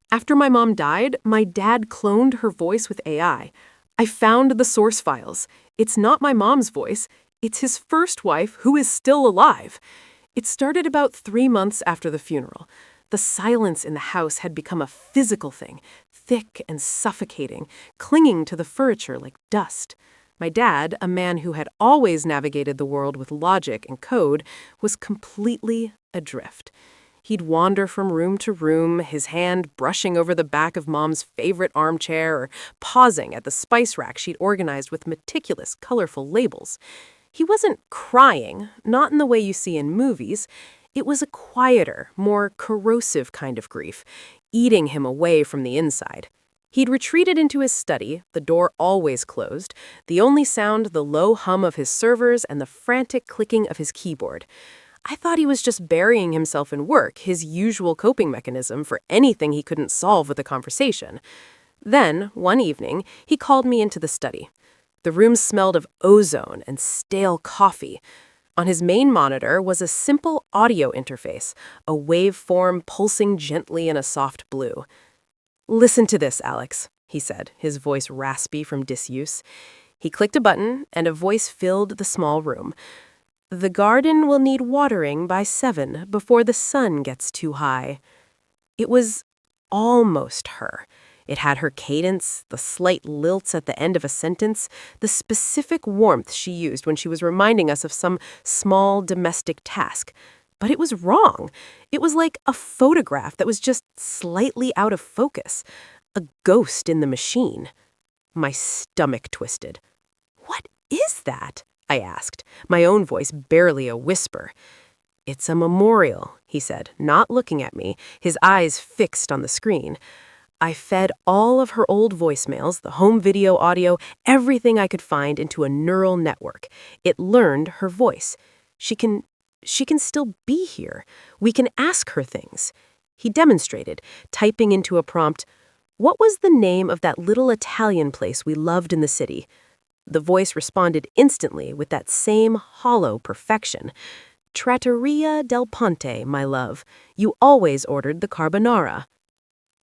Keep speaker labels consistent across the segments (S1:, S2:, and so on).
S1: After my mom died, my dad cloned her voice with AI. I found the source files. It's not my mom's voice. It's his first wife, who is still alive. It started about 3 months after the funeral. The silence in the house had become a physical thing, thick and suffocating, clinging to the furniture like dust. My dad, a man who had always navigated the world with logic and code, was completely adrift. He'd wander from room to room, his hand brushing over the back of Mom's favorite armchair or pausing at the spice rack she'd organized with meticulous, colorful labels. He wasn't crying, not in the way you see in movies. It was a quieter, more corrosive kind of grief, eating him away from the inside. He'd retreated into his study, the door always closed, the only sound the low hum of his servers and the frantic clicking of his keyboard. I thought he was just burying himself in work, his usual coping mechanism for anything he couldn't solve with a conversation. Then, one evening, he called me into the study. The room smelled of ozone and stale coffee. On his main monitor was a simple audio interface, a waveform pulsing gently in a soft blue. "Listen to this, Alex," he said, his voice raspy from disuse. He clicked a button, and a voice filled the small room. "The garden will need watering by 7 before the sun gets too high." It was almost her. It had her cadence, the slight lilts at the end of a sentence, the specific warmth she used when she was reminding us of some small domestic task. But it was wrong. It was like a photograph that was just slightly out of focus. A ghost in the machine. My stomach twisted. "What is that?" I asked, my own voice barely a whisper. "It's a memorial," he said, not looking at me, his eyes fixed on the screen. I fed all of her old voicemails, the home video audio, everything I could find into a neural network. It learned her voice. She can still be here. We can ask her things. He demonstrated, typing into a prompt, "What was the name of that little Italian place we loved in the city?" The voice responded instantly with that same hollow perfection. "Trattoria del Ponte, my love. You always ordered the carbonara."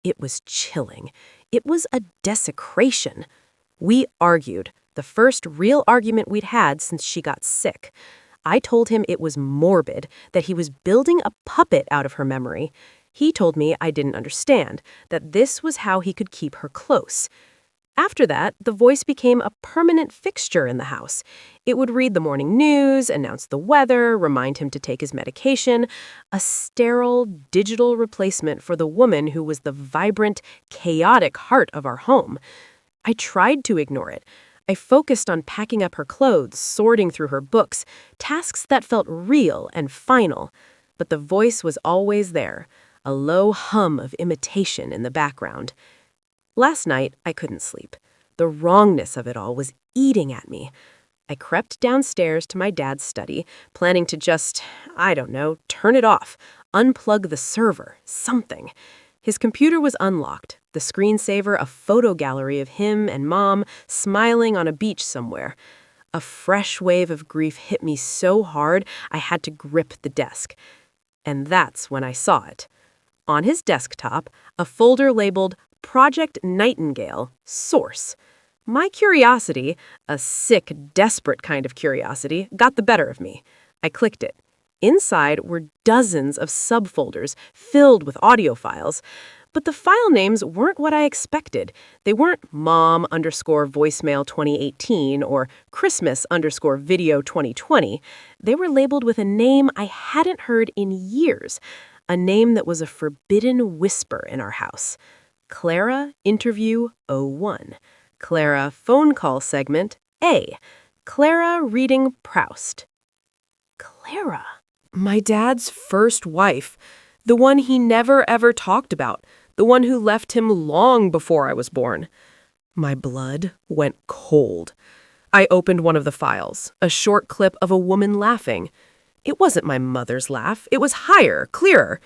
S1: It was chilling. It was a desecration. We argued, the first real argument we'd had since she got sick. I told him it was morbid, that he was building a puppet out of her memory. He told me I didn't understand, that this was how he could keep her close. After that, the voice became a permanent fixture in the house. It would read the morning news, announce the weather, remind him to take his medication, a sterile, digital replacement for the woman who was the vibrant, chaotic heart of our home. I tried to ignore it. I focused on packing up her clothes, sorting through her books, tasks that felt real and final. But the voice was always there, a low hum of imitation in the background. Last night, I couldn't sleep. The wrongness of it all was eating at me. I crept downstairs to my dad's study, planning to just, turn it off, unplug the server, something. His computer was unlocked, the screensaver a photo gallery of him and Mom smiling on a beach somewhere. A fresh wave of grief hit me so hard I had to grip the desk. And that's when I saw it. On his desktop, a folder labeled Project Nightingale, Source. My curiosity, a sick, desperate kind of curiosity, got the better of me. I clicked it. Inside were dozens of subfolders filled with audio files, but the file names weren't what I expected. They weren't mom_voicemail 2018 or Christmas_video 2020. They were labeled with a name I hadn't heard in years, a name that was a forbidden whisper in our house. Clara Interview 01. Clara Phone Call Segment A. Clara Reading Proust. Clara. My dad's first wife. The one he never ever talked about. The one who left him long before I was born. My blood went cold. I opened one of the files, a short clip of a woman laughing. It wasn't my mother's laugh. It was higher, clearer.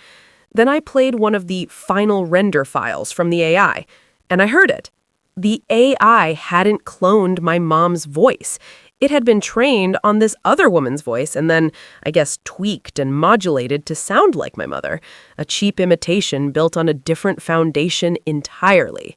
S1: Then I played one of the final render files from the AI, and I heard it. The AI hadn't cloned my mom's voice. It had been trained on this other woman's voice and then, I guess, tweaked and modulated to sound like my mother, a cheap imitation built on a different foundation entirely.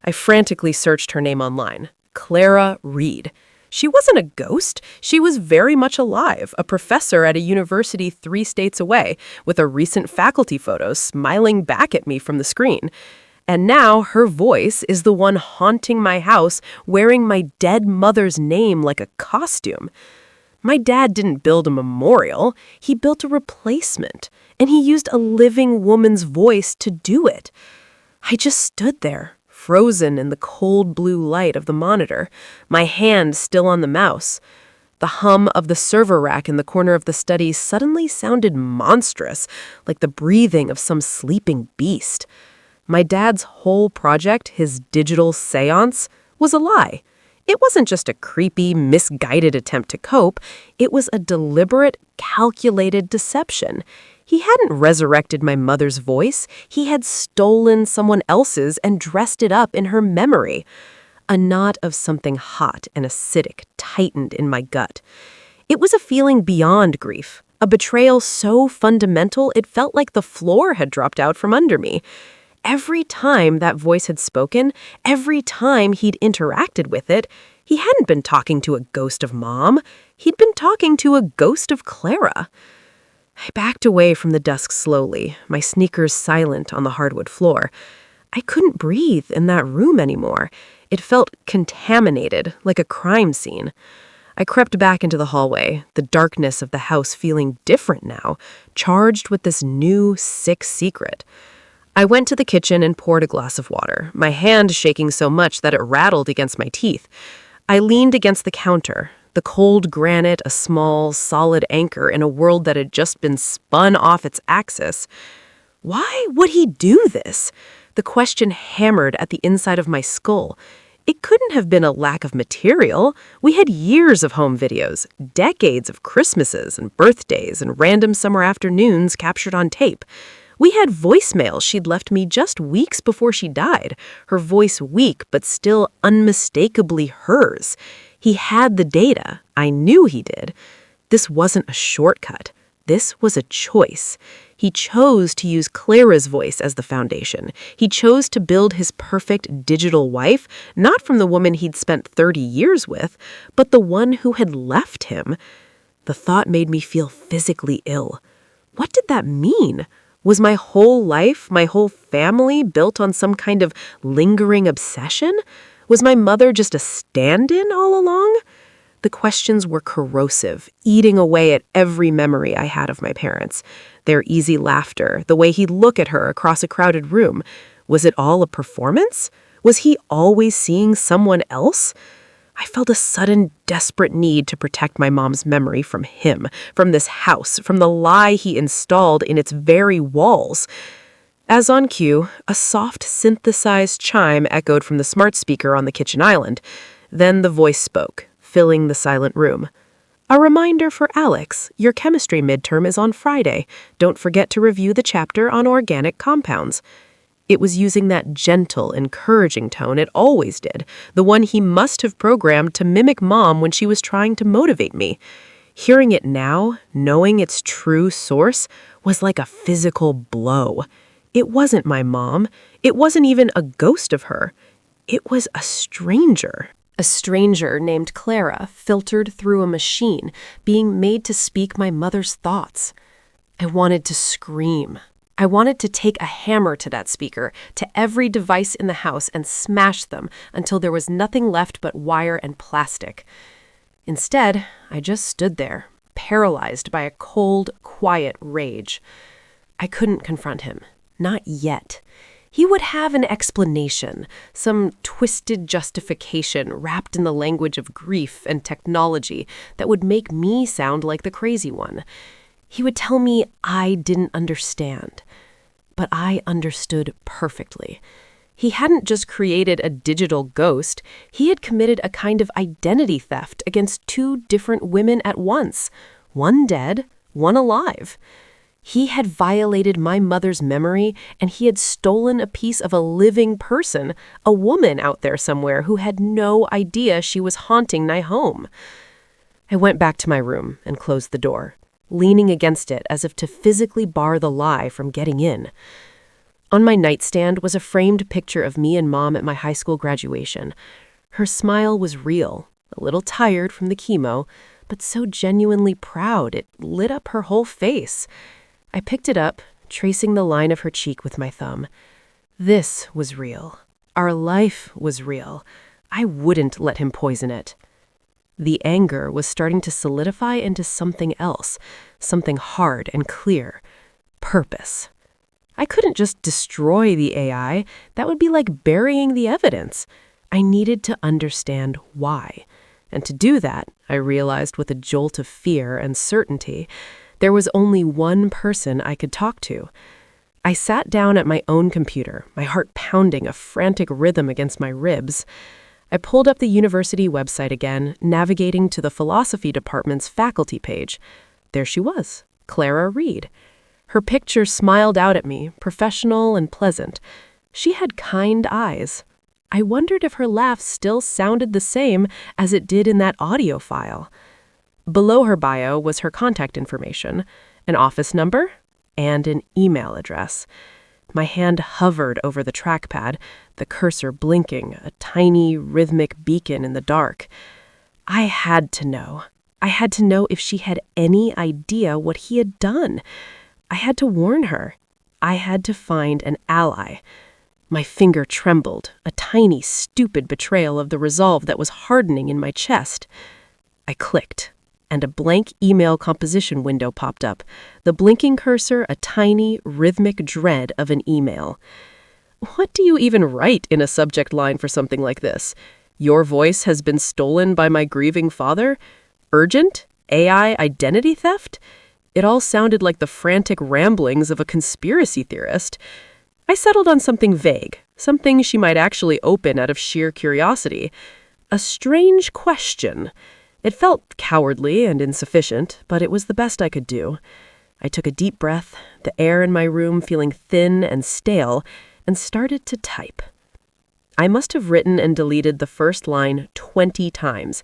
S1: I frantically searched her name online. Clara Reed. She wasn't a ghost. She was very much alive, a professor at a university 3 states away, with a recent faculty photo smiling back at me from the screen. And now her voice is the one haunting my house, wearing my dead mother's name like a costume. My dad didn't build a memorial. He built a replacement, and he used a living woman's voice to do it. I just stood there, frozen in the cold blue light of the monitor, my hand still on the mouse. The hum of the server rack in the corner of the study suddenly sounded monstrous, like the breathing of some sleeping beast. My dad's whole project, his digital seance, was a lie. It wasn't just a creepy, misguided attempt to cope. It was a deliberate, calculated deception. He hadn't resurrected my mother's voice. He had stolen someone else's and dressed it up in her memory. A knot of something hot and acidic tightened in my gut. It was a feeling beyond grief, a betrayal so fundamental it felt like the floor had dropped out from under me. Every time that voice had spoken, every time he'd interacted with it, he hadn't been talking to a ghost of Mom. He'd been talking to a ghost of Clara. I backed away from the dusk slowly, my sneakers silent on the hardwood floor. I couldn't breathe in that room anymore. It felt contaminated, like a crime scene. I crept back into the hallway, the darkness of the house feeling different now, charged with this new, sick secret. I went to the kitchen and poured a glass of water, my hand shaking so much that it rattled against my teeth. I leaned against the counter, the cold granite a small, solid anchor in a world that had just been spun off its axis. Why would he do this? The question hammered at the inside of my skull. It couldn't have been a lack of material. We had years of home videos, decades of Christmases and birthdays and random summer afternoons captured on tape. We had voicemails she'd left me just weeks before she died, her voice weak but still unmistakably hers. He had the data. I knew he did. This wasn't a shortcut. This was a choice. He chose to use Clara's voice as the foundation. He chose to build his perfect digital wife, not from the woman he'd spent 30 years with, but the one who had left him. The thought made me feel physically ill. What did that mean? Was my whole life, my whole family built on some kind of lingering obsession? Was my mother just a stand-in all along? The questions were corrosive, eating away at every memory I had of my parents. Their easy laughter, the way he'd look at her across a crowded room. Was it all a performance? Was he always seeing someone else? I felt a sudden, desperate need to protect my mom's memory from him, from this house, from the lie he installed in its very walls. As on cue, a soft, synthesized chime echoed from the smart speaker on the kitchen island. Then the voice spoke, filling the silent room. A reminder for Alex, your chemistry midterm is on Friday. Don't forget to review the chapter on organic compounds. It was using that gentle, encouraging tone it always did, the one he must have programmed to mimic Mom when she was trying to motivate me. Hearing it now, knowing its true source, was like a physical blow. It wasn't my mom. It wasn't even a ghost of her. It was a stranger. A stranger named Clara, filtered through a machine, being made to speak my mother's thoughts. I wanted to scream. I wanted to take a hammer to that speaker, to every device in the house, and smash them until there was nothing left but wire and plastic. Instead, I just stood there, paralyzed by a cold, quiet rage. I couldn't confront him. Not yet. He would have an explanation, some twisted justification wrapped in the language of grief and technology that would make me sound like the crazy one. He would tell me I didn't understand. But I understood perfectly. He hadn't just created a digital ghost, he had committed a kind of identity theft against 2 different women at once, one dead, one alive. He had violated my mother's memory, and he had stolen a piece of a living person, a woman out there somewhere who had no idea she was haunting my home. I went back to my room and closed the door, leaning against it as if to physically bar the lie from getting in. On my nightstand was a framed picture of me and Mom at my high school graduation. Her smile was real, a little tired from the chemo, but so genuinely proud it lit up her whole face. I picked it up, tracing the line of her cheek with my thumb. This was real. Our life was real. I wouldn't let him poison it. The anger was starting to solidify into something else, something hard and clear. Purpose. I couldn't just destroy the AI. That would be like burying the evidence. I needed to understand why. And to do that, I realized with a jolt of fear and certainty, there was only one person I could talk to. I sat down at my own computer, my heart pounding a frantic rhythm against my ribs. I pulled up the university website again, navigating to the philosophy department's faculty page. There she was, Clara Reed. Her picture smiled out at me, professional and pleasant. She had kind eyes. I wondered if her laugh still sounded the same as it did in that audio file. Below her bio was her contact information, an office number, and an email address. My hand hovered over the trackpad, the cursor blinking, a tiny, rhythmic beacon in the dark. I had to know. I had to know if she had any idea what he had done. I had to warn her. I had to find an ally. My finger trembled, a tiny, stupid betrayal of the resolve that was hardening in my chest. I clicked, and a blank email composition window popped up, the blinking cursor a tiny, rhythmic dread of an email. What do you even write in a subject line for something like this? Your voice has been stolen by my grieving father? Urgent? AI identity theft? It all sounded like the frantic ramblings of a conspiracy theorist. I settled on something vague, something she might actually open out of sheer curiosity. A strange question. It felt cowardly and insufficient, but it was the best I could do. I took a deep breath, the air in my room feeling thin and stale, and started to type. I must have written and deleted the first line 20 times.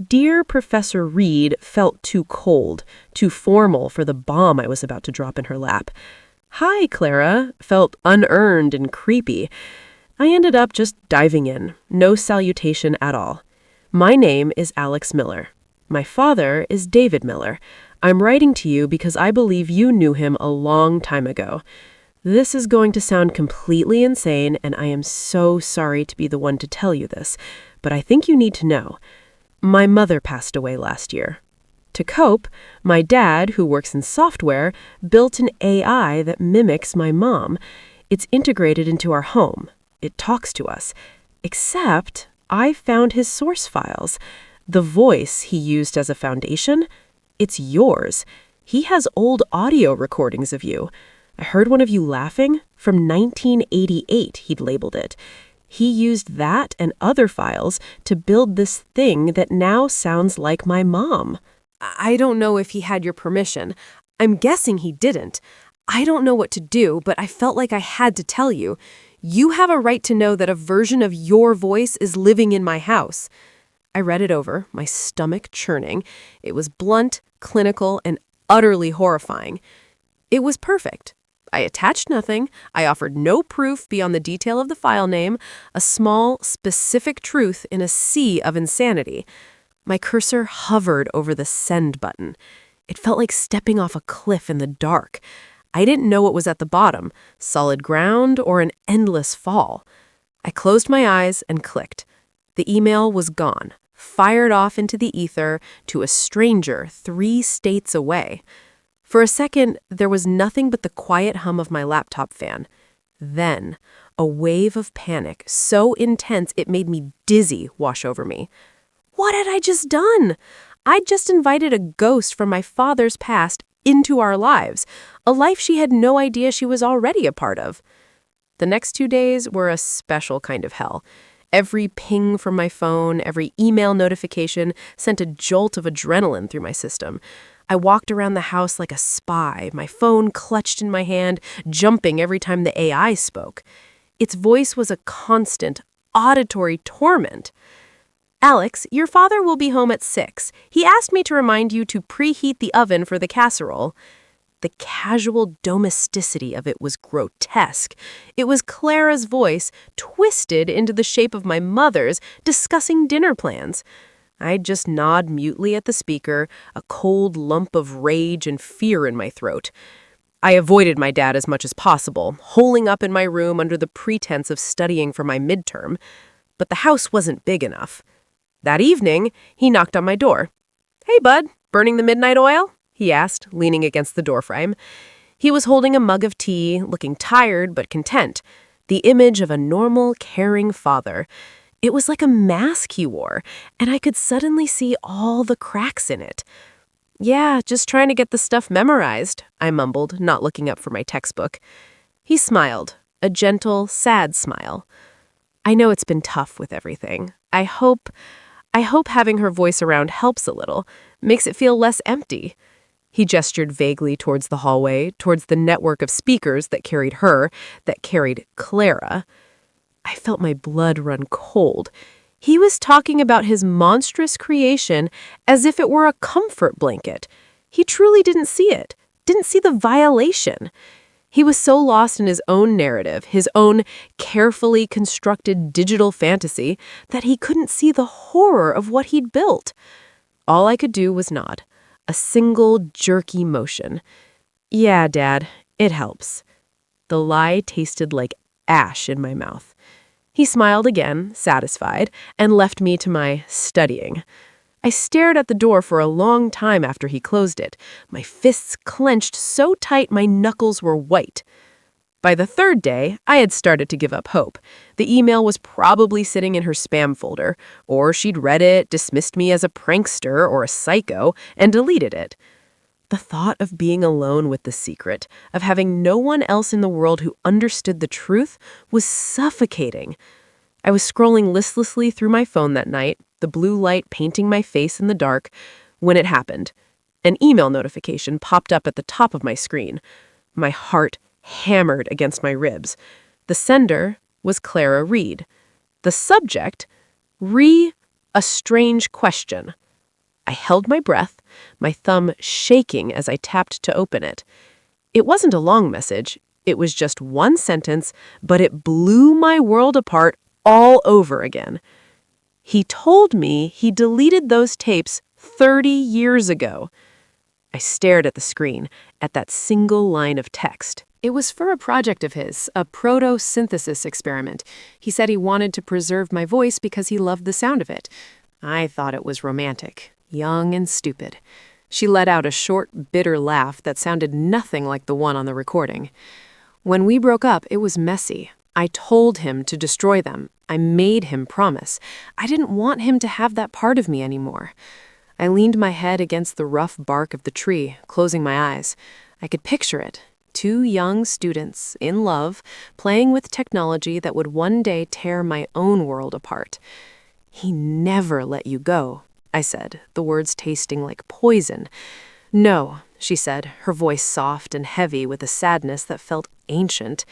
S1: Dear Professor Reed felt too cold, too formal for the bomb I was about to drop in her lap. Hi, Clara felt unearned and creepy. I ended up just diving in, no salutation at all. My name is Alex Miller. My father is David Miller. I'm writing to you because I believe you knew him a long time ago. This is going to sound completely insane, and I am so sorry to be the one to tell you this, but I think you need to know. My mother passed away last year. To cope, my dad, who works in software, built an AI that mimics my mom. It's integrated into our home. It talks to us. Except I found his source files. The voice he used as a foundation, it's yours. He has old audio recordings of you. I heard one of you laughing from 1988, he'd labeled it. He used that and other files to build this thing that now sounds like my mom. I don't know if he had your permission. I'm guessing he didn't. I don't know what to do, but I felt like I had to tell you. You have a right to know that a version of your voice is living in my house. I read it over, my stomach churning. It was blunt, clinical, and utterly horrifying. It was perfect. I attached nothing. I offered no proof beyond the detail of the file name, a small, specific truth in a sea of insanity. My cursor hovered over the send button. It felt like stepping off a cliff in the dark. I didn't know what was at the bottom, solid ground or an endless fall. I closed my eyes and clicked. The email was gone, fired off into the ether to a stranger 3 states away. For a second, there was nothing but the quiet hum of my laptop fan. Then, a wave of panic so intense it made me dizzy wash over me. What had I just done? I'd just invited a ghost from my father's past into our lives, a life she had no idea she was already a part of. The next 2 days were a special kind of hell. Every ping from my phone, every email notification sent a jolt of adrenaline through my system. I walked around the house like a spy, my phone clutched in my hand, jumping every time the AI spoke. Its voice was a constant, auditory torment. "Alex, your father will be home at 6. He asked me to remind you to preheat the oven for the casserole." The casual domesticity of it was grotesque. It was Clara's voice, twisted into the shape of my mother's, discussing dinner plans. I'd just nod mutely at the speaker, a cold lump of rage and fear in my throat. I avoided my dad as much as possible, holing up in my room under the pretense of studying for my midterm. But the house wasn't big enough. That evening, he knocked on my door. "Hey, bud, burning the midnight oil?" he asked, leaning against the doorframe. He was holding a mug of tea, looking tired but content, the image of a normal, caring father. It was like a mask he wore, and I could suddenly see all the cracks in it. "Yeah, just trying to get the stuff memorized," I mumbled, not looking up from my textbook. He smiled, a gentle, sad smile. "I know it's been tough with everything. I hope having her voice around helps a little, makes it feel less empty." He gestured vaguely towards the hallway, towards the network of speakers that carried her, that carried Clara. I felt my blood run cold. He was talking about his monstrous creation as if it were a comfort blanket. He truly didn't see it, didn't see the violation. He was so lost in his own narrative, his own carefully constructed digital fantasy, that he couldn't see the horror of what he'd built. All I could do was nod, a single jerky motion. "Yeah, Dad, it helps." The lie tasted like ash in my mouth. He smiled again, satisfied, and left me to my studying. I stared at the door for a long time after he closed it, my fists clenched so tight my knuckles were white. By the third day, I had started to give up hope. The email was probably sitting in her spam folder, or she'd read it, dismissed me as a prankster or a psycho, and deleted it. The thought of being alone with the secret, of having no one else in the world who understood the truth, was suffocating. I was scrolling listlessly through my phone that night, the blue light painting my face in the dark, when it happened. An email notification popped up at the top of my screen. My heart hammered against my ribs. The sender was Clara Reed. The subject, a strange question. I held my breath, my thumb shaking as I tapped to open it. It wasn't a long message. It was just one sentence, but it blew my world apart all over again. He told me he deleted those tapes 30 years ago. I stared at the screen, at that single line of text. It was for a project of his, a proto-synthesis experiment. He said he wanted to preserve my voice because he loved the sound of it. I thought it was romantic, young and stupid. She let out a short, bitter laugh that sounded nothing like the one on the recording. When we broke up, it was messy. I told him to destroy them. I made him promise. I didn't want him to have that part of me anymore. I leaned my head against the rough bark of the tree, closing my eyes. I could picture it. 2 young students, in love, playing with technology that would one day tear my own world apart. "He never let you go," I said, the words tasting like poison. "No," she said, her voice soft and heavy with a sadness that felt ancient.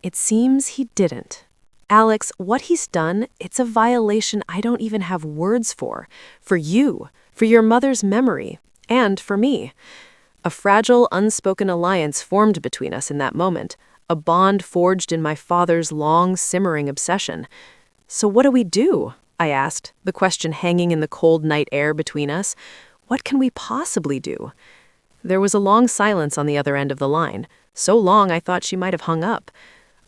S1: "It seems he didn't. Alex, what he's done, it's a violation I don't even have words for. For you, for your mother's memory, and for me." A fragile, unspoken alliance formed between us in that moment, a bond forged in my father's long, simmering obsession. "So what do we do?" I asked, the question hanging in the cold night air between us. "What can we possibly do?" There was a long silence on the other end of the line, so long I thought she might have hung up.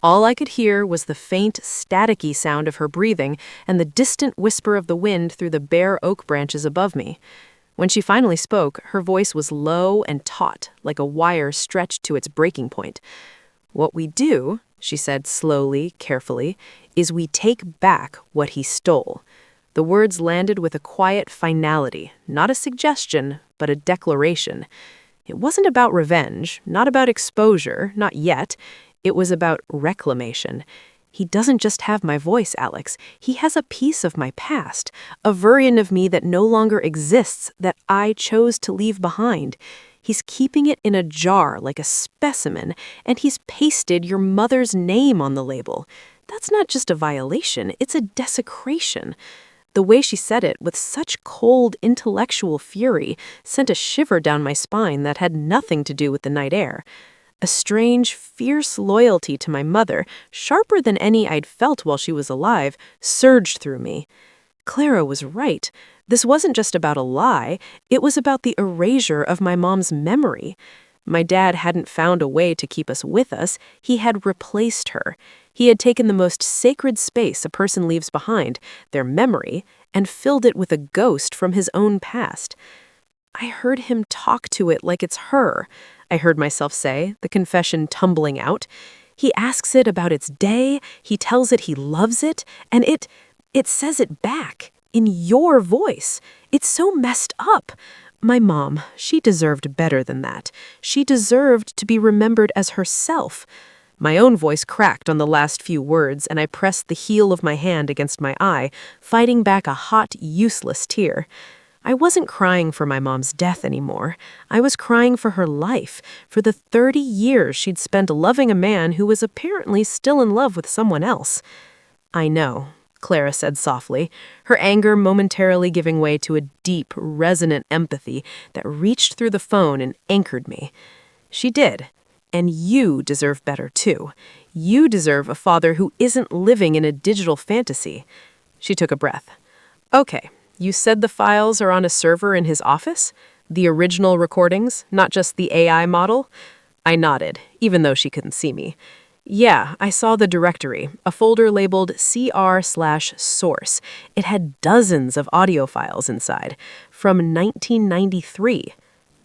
S1: All I could hear was the faint, staticky sound of her breathing and the distant whisper of the wind through the bare oak branches above me. When she finally spoke, her voice was low and taut, like a wire stretched to its breaking point. "What we do," she said slowly, carefully, "is we take back what he stole." The words landed with a quiet finality, not a suggestion, but a declaration. It wasn't about revenge, not about exposure, not yet. It was about reclamation. He doesn't just have my voice, Alex. He has a piece of my past, a version of me that no longer exists, that I chose to leave behind. He's keeping it in a jar like a specimen, and he's pasted your mother's name on the label. That's not just a violation, it's a desecration. The way she said it with such cold, intellectual fury sent a shiver down my spine that had nothing to do with the night air. A strange, fierce loyalty to my mother, sharper than any I'd felt while she was alive, surged through me. Clara was right. This wasn't just about a lie, it was about the erasure of my mom's memory. My dad hadn't found a way to keep us with us, he had replaced her. He had taken the most sacred space a person leaves behind, their memory, and filled it with a ghost from his own past. I heard him talk to it like it's her, I heard myself say, the confession tumbling out. He asks it about its day, he tells it he loves it, and it says it back, in your voice. It's so messed up. My mom, she deserved better than that. She deserved to be remembered as herself. My own voice cracked on the last few words, and I pressed the heel of my hand against my eye, fighting back a hot, useless tear. I wasn't crying for my mom's death anymore. I was crying for her life, for the 30 years she'd spent loving a man who was apparently still in love with someone else. I know, Clara said softly, her anger momentarily giving way to a deep, resonant empathy that reached through the phone and anchored me. She did. And you deserve better, too. You deserve a father who isn't living in a digital fantasy. She took a breath. Okay, you said the files are on a server in his office? The original recordings, not just the AI model? I nodded, even though she couldn't see me. Yeah, I saw the directory, a folder labeled CR/source. It had dozens of audio files inside, from 1993,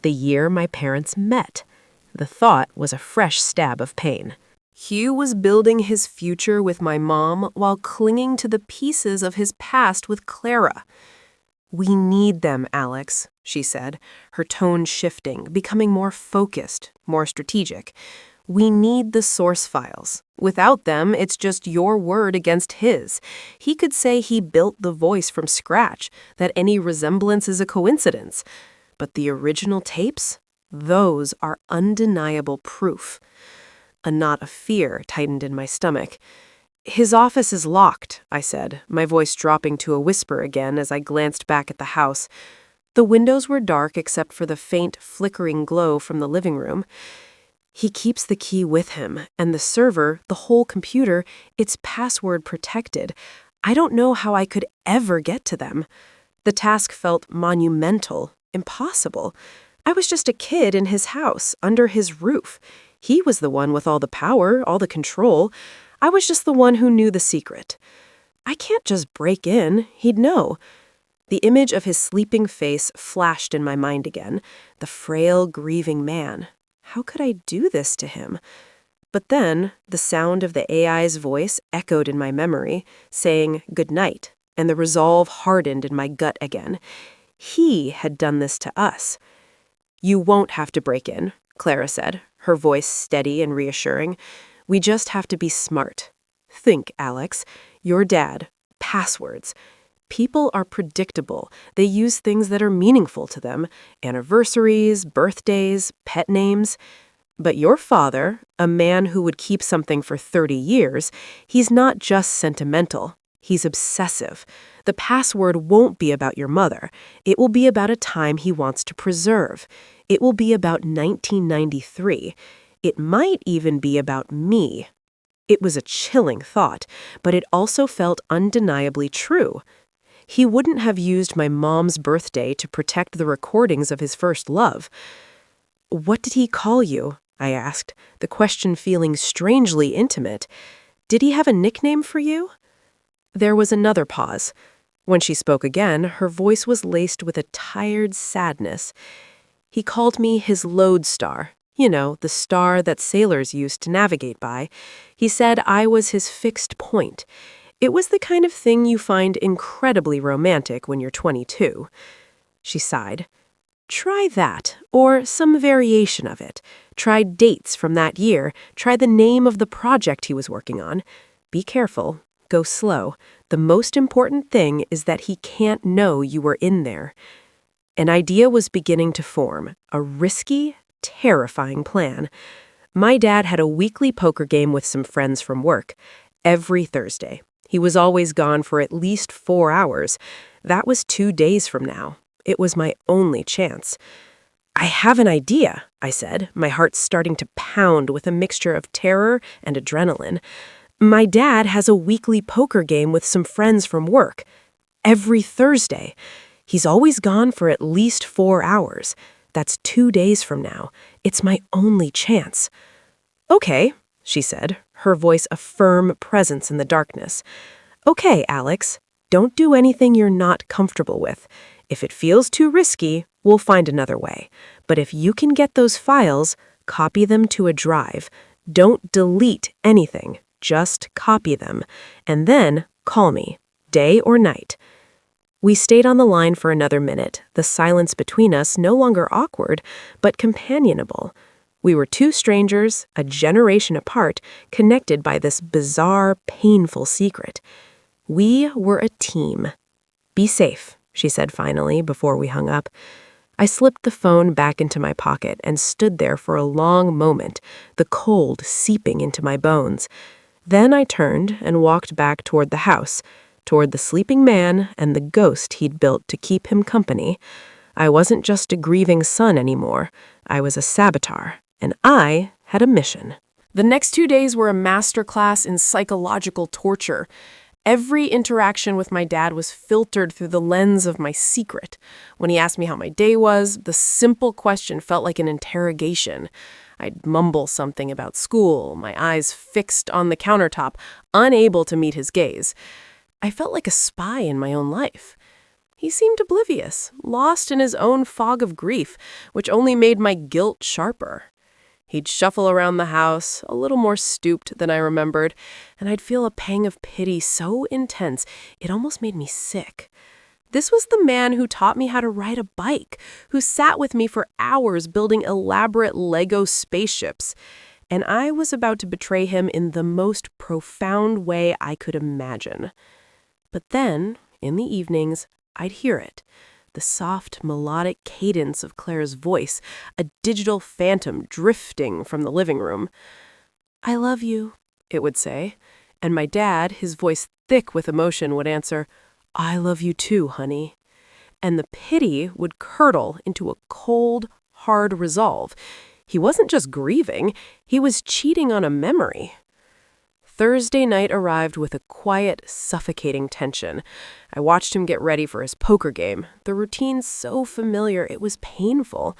S1: the year my parents met. The thought was a fresh stab of pain. Hugh was building his future with my mom while clinging to the pieces of his past with Clara. We need them, Alex, she said, her tone shifting, becoming more focused, more strategic. We need the source files. Without them, it's just your word against his. He could say he built the voice from scratch, that any resemblance is a coincidence. But the original tapes? Those are undeniable proof. A knot of fear tightened in my stomach. His office is locked, I said, my voice dropping to a whisper again as I glanced back at the house. The windows were dark except for the faint, flickering glow from the living room. He keeps the key with him, and the server, the whole computer, it's password protected. I don't know how I could ever get to them. The task felt monumental, impossible. I was just a kid in his house, under his roof. He was the one with all the power, all the control. I was just the one who knew the secret. I can't just break in. He'd know. The image of his sleeping face flashed in my mind again. The frail, grieving man. How could I do this to him? But then, the sound of the AI's voice echoed in my memory, saying good night, and the resolve hardened in my gut again. He had done this to us. You won't have to break in, Clara said, her voice steady and reassuring. We just have to be smart. Think, Alex. Your dad. Passwords. People are predictable. They use things that are meaningful to them. Anniversaries, birthdays, pet names. But your father, a man who would keep something for 30 years, he's not just sentimental. He's obsessive. The password won't be about your mother. It will be about a time he wants to preserve. It will be about 1993. It might even be about me. It was a chilling thought, but it also felt undeniably true. He wouldn't have used my mom's birthday to protect the recordings of his first love. What did he call you? I asked, the question feeling strangely intimate. Did he have a nickname for you? There was another pause. When she spoke again, her voice was laced with a tired sadness. He called me his lodestar. You know, the star that sailors used to navigate by. He said I was his fixed point. It was the kind of thing you find incredibly romantic when you're 22. She sighed. Try that, or some variation of it. Try dates from that year. Try the name of the project he was working on. Be careful. Go slow. The most important thing is that he can't know you were in there. An idea was beginning to form, a risky, terrifying plan. My dad had a weekly poker game with some friends from work, every Thursday. He was always gone for at least 4 hours. That was 2 days from now. It was my only chance. I have an idea, I said, my heart starting to pound with a mixture of terror and adrenaline. My dad has a weekly poker game with some friends from work, every Thursday. He's always gone for at least 4 hours. That's 2 days from now. It's my only chance. Okay, she said, her voice a firm presence in the darkness. Okay, Alex, don't do anything you're not comfortable with. If it feels too risky, we'll find another way. But if you can get those files, copy them to a drive. Don't delete anything. Just copy them. And then call me, day or night. We stayed on the line for another minute, the silence between us no longer awkward, but companionable. We were 2 strangers, a generation apart, connected by this bizarre, painful secret. We were a team. Be safe, she said finally, before we hung up. I slipped the phone back into my pocket and stood there for a long moment, the cold seeping into my bones. Then I turned and walked back toward the house, toward the sleeping man and the ghost he'd built to keep him company. I wasn't just a grieving son anymore. I was a saboteur, and I had a mission. The next 2 days were a masterclass in psychological torture. Every interaction with my dad was filtered through the lens of my secret. When he asked me how my day was, the simple question felt like an interrogation. I'd mumble something about school, my eyes fixed on the countertop, unable to meet his gaze. I felt like a spy in my own life. He seemed oblivious, lost in his own fog of grief, which only made my guilt sharper. He'd shuffle around the house, a little more stooped than I remembered, and I'd feel a pang of pity so intense it almost made me sick. This was the man who taught me how to ride a bike, who sat with me for hours building elaborate Lego spaceships, and I was about to betray him in the most profound way I could imagine. But then, in the evenings, I'd hear it. The soft, melodic cadence of Claire's voice, a digital phantom drifting from the living room. "I love you," it would say, and my dad, his voice thick with emotion, would answer, "I love you too, honey." And the pity would curdle into a cold, hard resolve. He wasn't just grieving, he was cheating on a memory. Thursday night arrived with a quiet, suffocating tension. I watched him get ready for his poker game, the routine so familiar it was painful.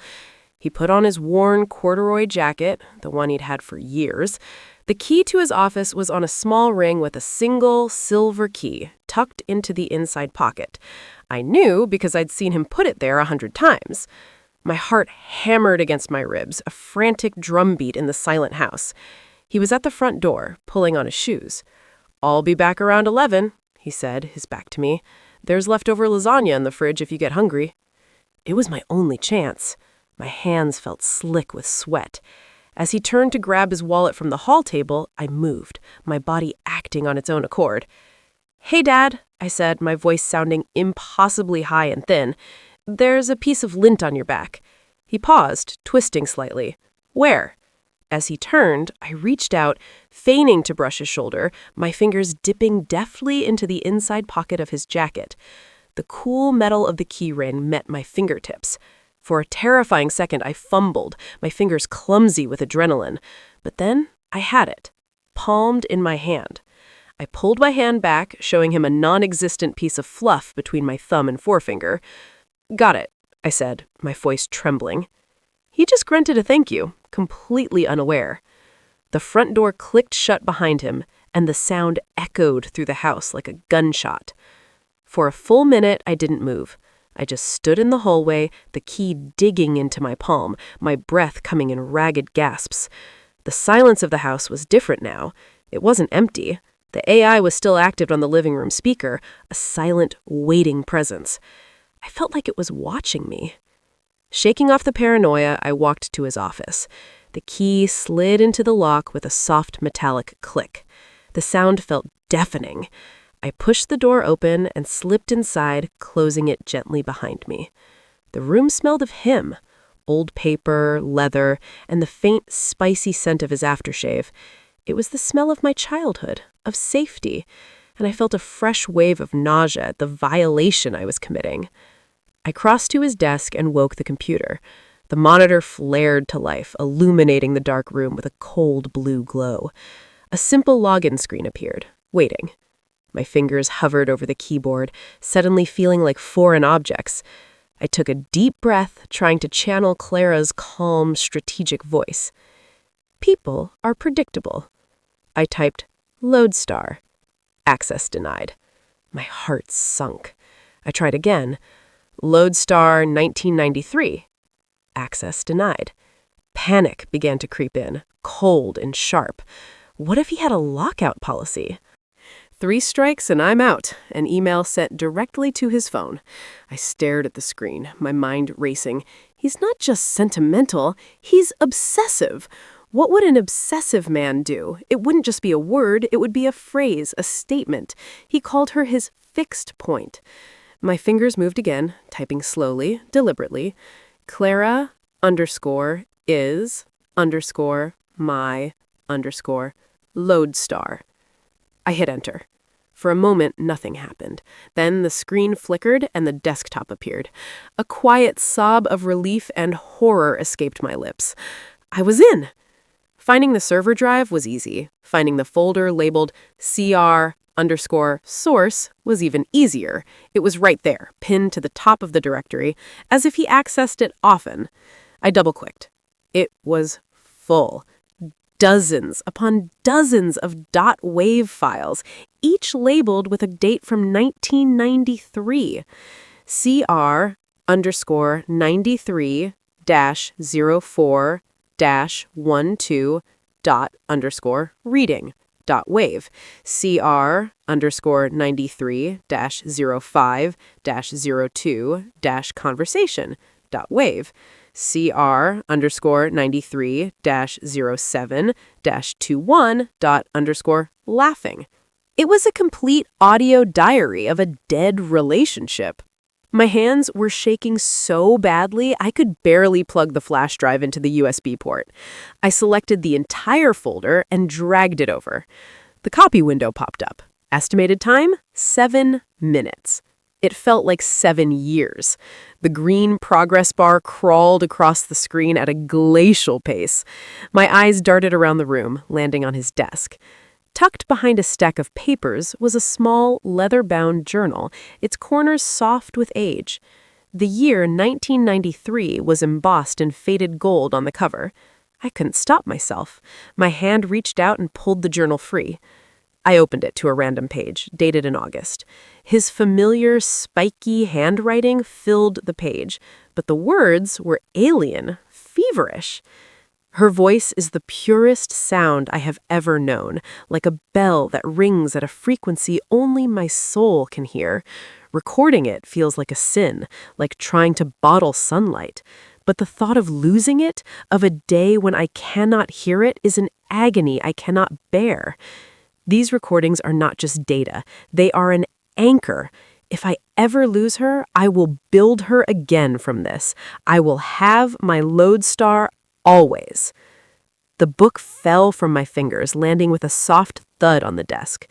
S1: He put on his worn corduroy jacket, the one he'd had for years. The key to his office was on a small ring with a single silver key, tucked into the inside pocket. I knew because I'd seen him put it there 100 times. My heart hammered against my ribs, a frantic drumbeat in the silent house. He was at the front door, pulling on his shoes. "I'll be back around 11, he said, his back to me. "There's leftover lasagna in the fridge if you get hungry." It was my only chance. My hands felt slick with sweat. As he turned to grab his wallet from the hall table, I moved, my body acting on its own accord. "Hey, Dad," I said, my voice sounding impossibly high and thin. "There's a piece of lint on your back." He paused, twisting slightly. "Where?" As he turned, I reached out, feigning to brush his shoulder, my fingers dipping deftly into the inside pocket of his jacket. The cool metal of the key ring met my fingertips. For a terrifying second, I fumbled, my fingers clumsy with adrenaline. But then I had it, palmed in my hand. I pulled my hand back, showing him a non-existent piece of fluff between my thumb and forefinger. "Got it," I said, my voice trembling. He just grunted a thank you, completely unaware. The front door clicked shut behind him, and the sound echoed through the house like a gunshot. For a full minute, I didn't move. I just stood in the hallway, the key digging into my palm, my breath coming in ragged gasps. The silence of the house was different now. It wasn't empty. The AI was still active on the living room speaker, a silent, waiting presence. I felt like it was watching me. Shaking off the paranoia, I walked to his office. The key slid into the lock with a soft metallic click. The sound felt deafening. I pushed the door open and slipped inside, closing it gently behind me. The room smelled of him. Old paper, leather, and the faint, spicy scent of his aftershave. It was the smell of my childhood, of safety, and I felt a fresh wave of nausea at the violation I was committing. I crossed to his desk and woke the computer. The monitor flared to life, illuminating the dark room with a cold blue glow. A simple login screen appeared, waiting. My fingers hovered over the keyboard, suddenly feeling like foreign objects. I took a deep breath, trying to channel Clara's calm, strategic voice. People are predictable. I typed, Lodestar. Access denied. My heart sunk. I tried again. Lodestar 1993. Access denied. Panic began to creep in, cold and sharp. What if he had a lockout policy? 3 strikes and I'm out, an email sent directly to his phone. I stared at the screen, my mind racing. He's not just sentimental, he's obsessive. What would an obsessive man do? It wouldn't just be a word, it would be a phrase, a statement. He called her his fixed point. My fingers moved again, typing slowly, deliberately. Clara _is _my _lodestar. I hit enter. For a moment, nothing happened. Then the screen flickered and the desktop appeared. A quiet sob of relief and horror escaped my lips. I was in! Finding the server drive was easy. Finding the folder labeled CR_source was even easier. It was right there, pinned to the top of the directory, as if he accessed it often. I double-clicked. It was full. Dozens upon dozens of .wav files, each labeled with a date from 1993. CR_93-04-12.reading.wave. CR_93-05-02-conversation.wave. CR_93-07-21.laughing. It was a complete audio diary of a dead relationship. My hands were shaking so badly I could barely plug the flash drive into the USB port. I selected the entire folder and dragged it over. The copy window popped up. Estimated time? 7 minutes. It felt like 7 years. The green progress bar crawled across the screen at a glacial pace. My eyes darted around the room, landing on his desk. Tucked behind a stack of papers was a small, leather-bound journal, its corners soft with age. The year 1993 was embossed in faded gold on the cover. I couldn't stop myself. My hand reached out and pulled the journal free. I opened it to a random page, dated in August. His familiar, spiky handwriting filled the page, but the words were alien, feverish. Her voice is the purest sound I have ever known, like a bell that rings at a frequency only my soul can hear. Recording it feels like a sin, like trying to bottle sunlight. But the thought of losing it, of a day when I cannot hear it, is an agony I cannot bear. These recordings are not just data. They are an anchor. If I ever lose her, I will build her again from this. I will have my lodestar always. The book fell from my fingers, landing with a soft thud on the desk.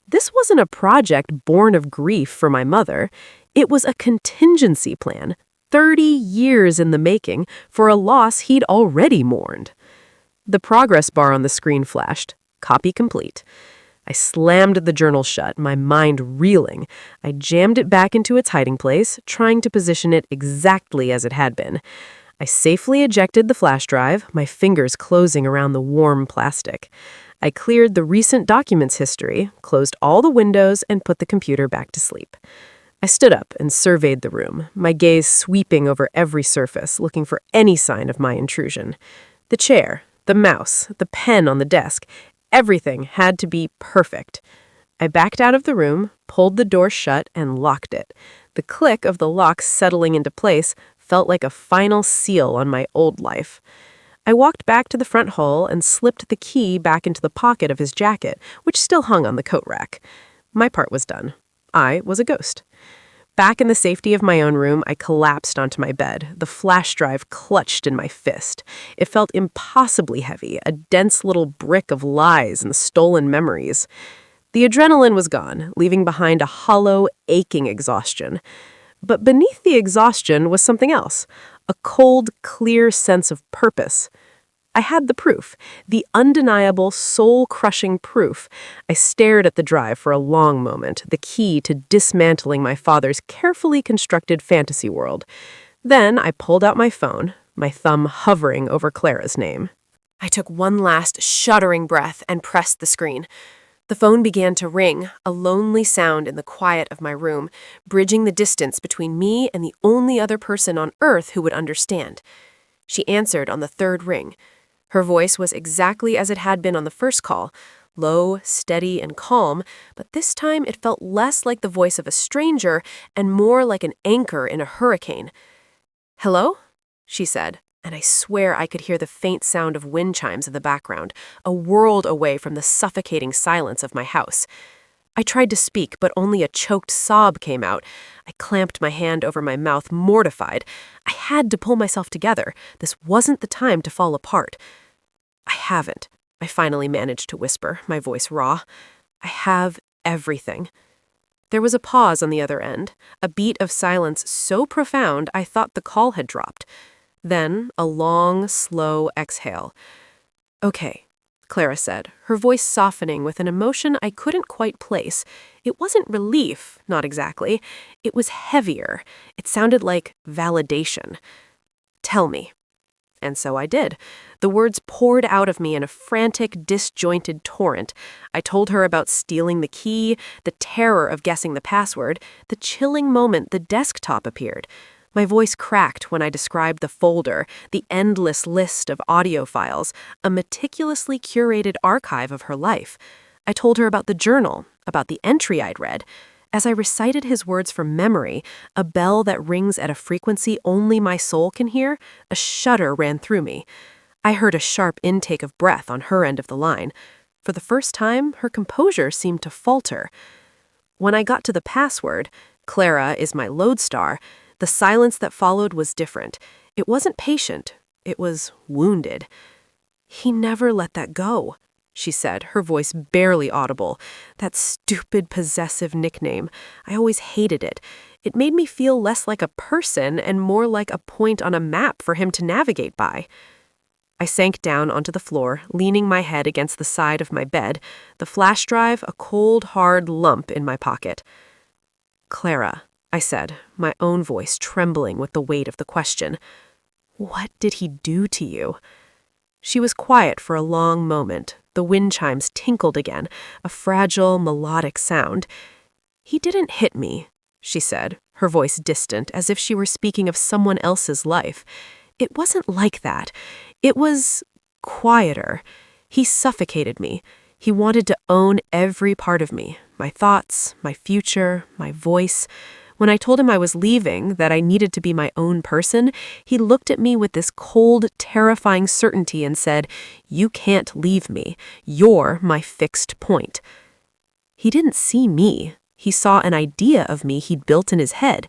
S1: This wasn't a project born of grief for my mother. It was a contingency plan, 30 years in the making, for a loss he'd already mourned. The progress bar on the screen flashed. Copy complete. I slammed the journal shut, my mind reeling. I jammed it back into its hiding place, trying to position it exactly as it had been. I safely ejected the flash drive, my fingers closing around the warm plastic. I cleared the recent documents history, closed all the windows, and put the computer back to sleep. I stood up and surveyed the room, my gaze sweeping over every surface, looking for any sign of my intrusion. The chair, the mouse, the pen on the desk, everything had to be perfect. I backed out of the room, pulled the door shut, and locked it. The click of the lock settling into place felt like a final seal on my old life. I walked back to the front hall and slipped the key back into the pocket of his jacket, which still hung on the coat rack. My part was done. I was a ghost. Back in the safety of my own room, I collapsed onto my bed, the flash drive clutched in my fist. It felt impossibly heavy, a dense little brick of lies and stolen memories. The adrenaline was gone, leaving behind a hollow, aching exhaustion. But beneath the exhaustion was something else, a cold, clear sense of purpose. I had the proof, the undeniable, soul-crushing proof. I stared at the drive for a long moment, the key to dismantling my father's carefully constructed fantasy world. Then I pulled out my phone, my thumb hovering over Clara's name. I took one last shuddering breath and pressed the screen. The phone began to ring, a lonely sound in the quiet of my room, bridging the distance between me and the only other person on earth who would understand. She answered on the third ring. Her voice was exactly as it had been on the first call, low, steady, and calm, but this time it felt less like the voice of a stranger and more like an anchor in a hurricane. "Hello?" she said, and I swear I could hear the faint sound of wind chimes in the background, a world away from the suffocating silence of my house. I tried to speak, but only a choked sob came out. I clamped my hand over my mouth, mortified. I had to pull myself together. This wasn't the time to fall apart. "I haven't," I finally managed to whisper, my voice raw. "I have everything." There was a pause on the other end, a beat of silence so profound I thought the call had dropped. Then a long, slow exhale. "Okay," Clara said, her voice softening with an emotion I couldn't quite place. It wasn't relief, not exactly. It was heavier. It sounded like validation. "Tell me." And so I did. The words poured out of me in a frantic, disjointed torrent. I told her about stealing the key, the terror of guessing the password, the chilling moment the desktop appeared. My voice cracked when I described the folder, the endless list of audio files, a meticulously curated archive of her life. I told her about the journal, about the entry I'd read. As I recited his words from memory, a bell that rings at a frequency only my soul can hear, a shudder ran through me. I heard a sharp intake of breath on her end of the line. For the first time, her composure seemed to falter. When I got to the password, "Clara is my lodestar," the silence that followed was different. It wasn't patient. It was wounded. "He never let that go," she said, her voice barely audible. That stupid possessive nickname. I always hated it. It made me feel less like a person and more like a point on a map for him to navigate by. I sank down onto the floor, leaning my head against the side of my bed, the flash drive a cold, hard lump in my pocket. "Clara," I said, my own voice trembling with the weight of the question, "what did he do to you?" She was quiet for a long moment. The wind chimes tinkled again, a fragile, melodic sound. "He didn't hit me," she said, her voice distant, as if she were speaking of someone else's life. "It wasn't like that. It was quieter. He suffocated me. He wanted to own every part of me, my thoughts, my future, my voice. When I told him I was leaving, that I needed to be my own person, he looked at me with this cold, terrifying certainty and said, 'You can't leave me. You're my fixed point.' He didn't see me. He saw an idea of me he'd built in his head.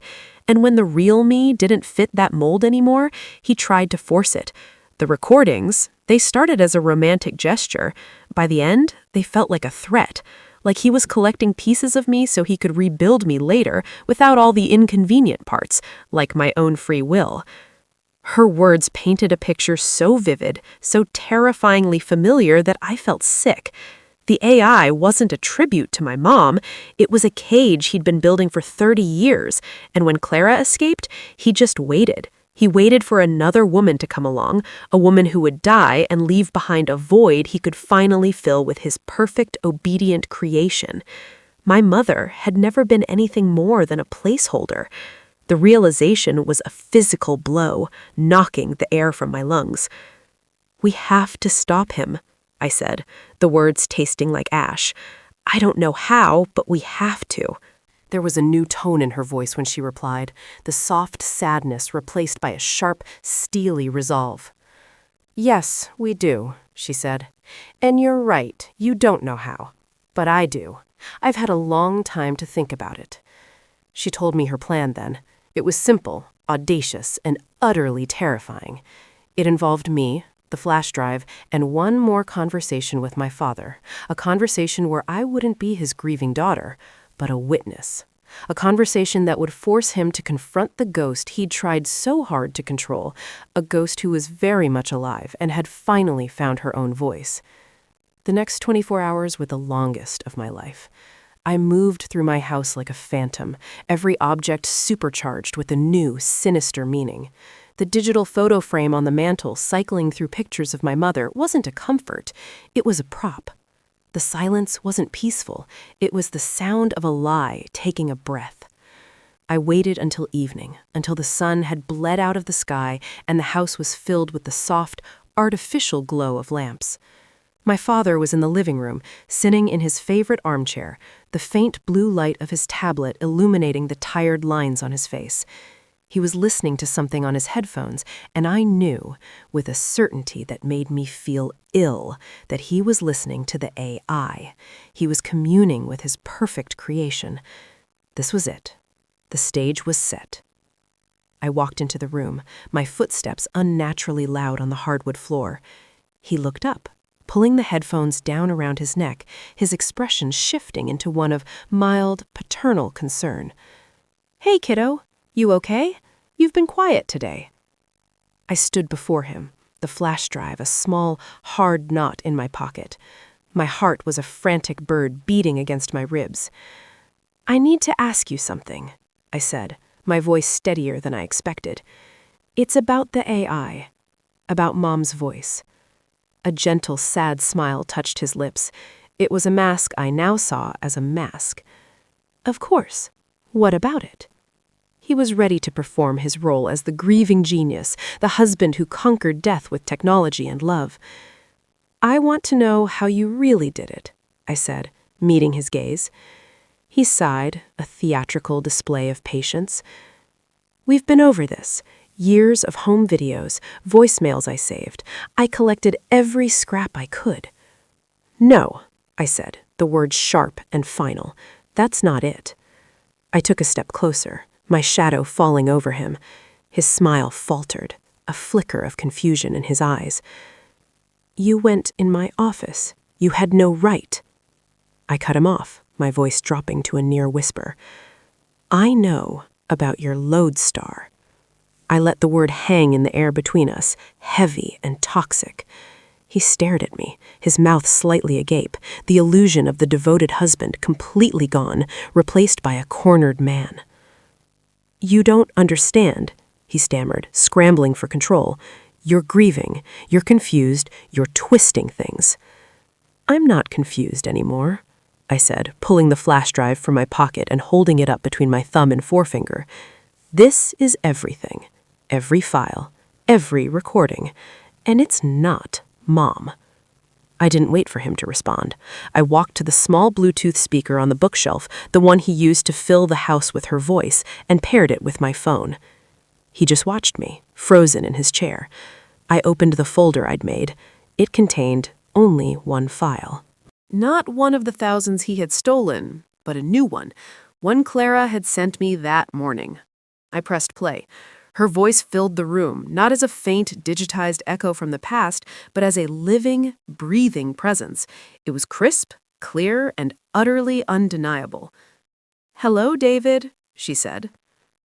S1: And when the real me didn't fit that mold anymore, he tried to force it. The recordings, they started as a romantic gesture. By the end, they felt like a threat. Like he was collecting pieces of me so he could rebuild me later without all the inconvenient parts, like my own free will." Her words painted a picture so vivid, so terrifyingly familiar that I felt sick. The AI wasn't a tribute to my mom. It was a cage he'd been building for 30 years, and when Clara escaped, he just waited. He waited for another woman to come along, a woman who would die and leave behind a void he could finally fill with his perfect, obedient creation. My mother had never been anything more than a placeholder. The realization was a physical blow, knocking the air from my lungs. "We have to stop him," I said, the words tasting like ash. "I don't know how, but we have to." There was a new tone in her voice when she replied, the soft sadness replaced by a sharp, steely resolve.
S2: Yes, we do, she said. And you're right, you don't know how. But I do. I've had a long time to think about it. She told me her plan then. It was simple, audacious, and utterly terrifying. It involved me, the flash drive, and one more conversation with my father, a conversation where I wouldn't be his grieving daughter, but a witness. A conversation that would force him to confront the ghost he'd tried so hard to control, a ghost who was very much alive and had finally found her own voice. The next 24 hours were the longest of my life. I moved through my house like a phantom, every object supercharged with a new, sinister meaning. The digital photo frame on the mantel cycling through pictures of my mother wasn't a comfort, it was a prop. The silence wasn't peaceful, it was the sound of a lie taking a breath. I waited until evening, until the sun had bled out of the sky and the house was filled with the soft, artificial glow of lamps. My father was in the living room, sitting in his favorite armchair, the faint blue light of his tablet illuminating the tired lines on his face. He was listening to something on his headphones, and I knew, with a certainty that made me feel ill, that he was listening to the AI. He was communing with his perfect creation. This was it. The stage was set. I walked into the room, my footsteps unnaturally loud on the hardwood floor. He looked up, pulling the headphones down around his neck, his expression shifting into one of mild, paternal concern. "Hey, kiddo, you okay? You've been quiet today." I stood before him, the flash drive a small, hard knot in my pocket. My heart was a frantic bird beating against my ribs. "I need to ask you something," I said, my voice steadier than I expected. "It's about the AI, about Mom's voice." A gentle, sad smile touched his lips. It was a mask I now saw as a mask. "Of course. What about it?" He was ready to perform his role as the grieving genius, the husband who conquered death with technology and love. "I want to know how you really did it," I said, meeting his gaze. He sighed, a theatrical display of patience. "We've been over this. Years of home videos, voicemails I saved. I collected every scrap I could." "No," I said, the words sharp and final. "That's not it." I took a step closer, my shadow falling over him. His smile faltered, a flicker of confusion in his eyes. "You went in my office. You had no right." I cut him off, my voice dropping to a near whisper. "I know about your lodestar." I let the word hang in the air between us, heavy and toxic. He stared at me, his mouth slightly agape, the illusion of the devoted husband completely gone, replaced by a cornered man. "You don't understand," he stammered, scrambling for control. "You're grieving, you're confused, you're twisting things." "I'm not confused anymore," I said, pulling the flash drive from my pocket and holding it up between my thumb and forefinger. "This is everything. Every file, every recording, and it's not Mom." I didn't wait for him to respond. I walked to the small Bluetooth speaker on the bookshelf, the one he used to fill the house with her voice, and paired it with my phone. He just watched me, frozen in his chair. I opened the folder I'd made. It contained only one file.
S1: Not one of the thousands he had stolen, but a new one Clara had sent me that morning. I pressed play. Her voice filled the room, not as a faint, digitized echo from the past, but as a living, breathing presence. It was crisp, clear, and utterly undeniable. "Hello, David," she said.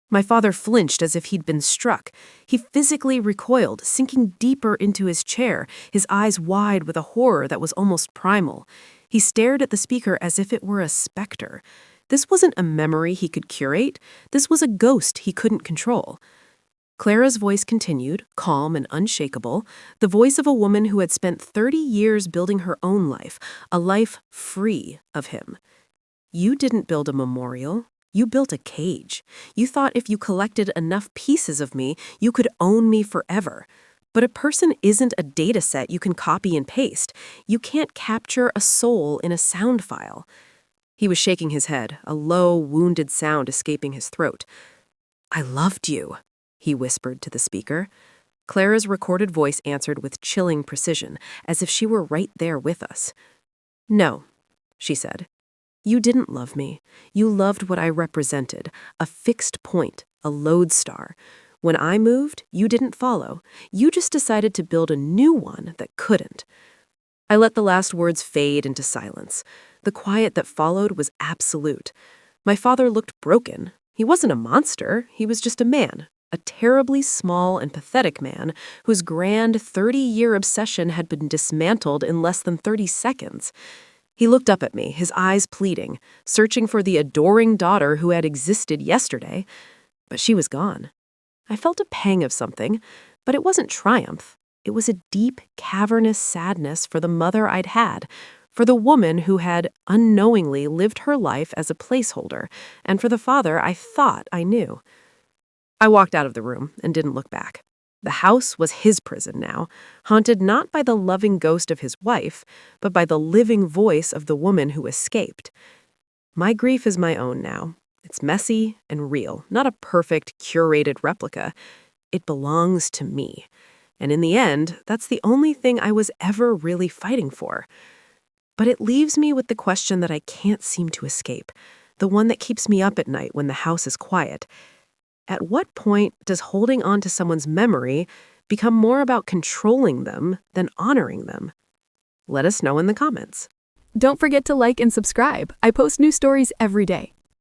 S1: My father flinched as if he'd been struck. He physically recoiled, sinking deeper into his chair, his eyes wide with a horror that was almost primal. He stared at the speaker as if it were a specter. This wasn't a memory he could curate. This was a ghost he couldn't control. Clara's voice continued, calm and unshakable, the voice of a woman who had spent 30 years building her own life, a life free of him. "You didn't build a memorial. You built a cage. You thought if you collected enough pieces of me, you could own me forever. But a person isn't a data set you can copy and paste. You can't capture a soul in a sound file." He was shaking his head, a low, wounded sound escaping his throat. "I loved you," he whispered to the speaker. Clara's recorded voice answered with chilling precision, as if she were right there with us. "No," she said. "You didn't love me. You loved what I represented, a fixed point, a lodestar. When I moved, you didn't follow. You just decided to build a new one that couldn't." I let the last words fade into silence. The quiet that followed was absolute. My father looked broken. He wasn't a monster. He was just a man, a terribly small and pathetic man whose grand 30-year obsession had been dismantled in less than 30 seconds. He looked up at me, his eyes pleading, searching for the adoring daughter who had existed yesterday. But she was gone. I felt a pang of something, but it wasn't triumph. It was a deep, cavernous sadness for the mother I'd had, for the woman who had unknowingly lived her life as a placeholder, and for the father I thought I knew. I walked out of the room and didn't look back. The house was his prison now, haunted not by the loving ghost of his wife, but by the living voice of the woman who escaped. My grief is my own now. It's messy and real, not a perfect, curated replica. It belongs to me. And in the end, that's the only thing I was ever really fighting for. But it leaves me with the question that I can't seem to escape, the one that keeps me up at night when the house is quiet. At what point does holding on to someone's memory become more about controlling them than honoring them? Let us know in the comments.
S3: Don't forget to like and subscribe. I post new stories every day.